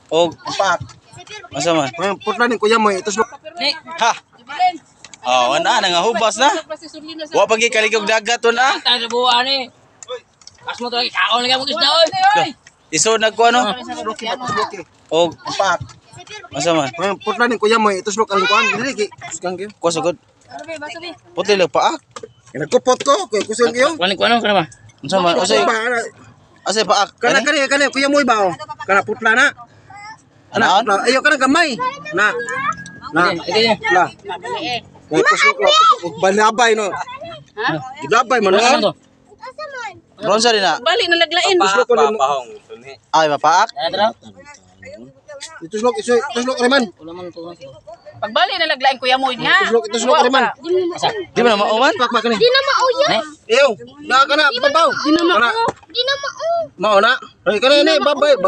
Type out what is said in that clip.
Og pak. Asa man? Putla ni kuya mo itus mo. Ha. Oh, ana nga hubas na. Wa pagi kaligog dagat on ah. Tayo buwan ni. As mo to lagi kaon lagi mo isda oy. Iso nagko ano? Og pak. Asa man? Putla ni kuya mo itus mo kan kuan dili ki. Kusang gyud. Ko sagod. Puti lang paak. Nagkupot ko kay kusang gyud. Kuan ko ano kana ba? Unsa man? Asa paak? Kana kuya mo ba? Kana putla na. Ana? Ayo kana gamay. Na. La. Kay kusog balabay no. Ha? Gidabay man no. Ron sa na. Balik na naglain. Ay mapaak. Itus mo reman. Pagbalik na naglain kuya mo niya. Itus mo reman. Di man mauman? Pak ni. Di na mauya. Iyo, na kana babaw. Di na mao. Di na mao. Mao na. Ay kana ni babay.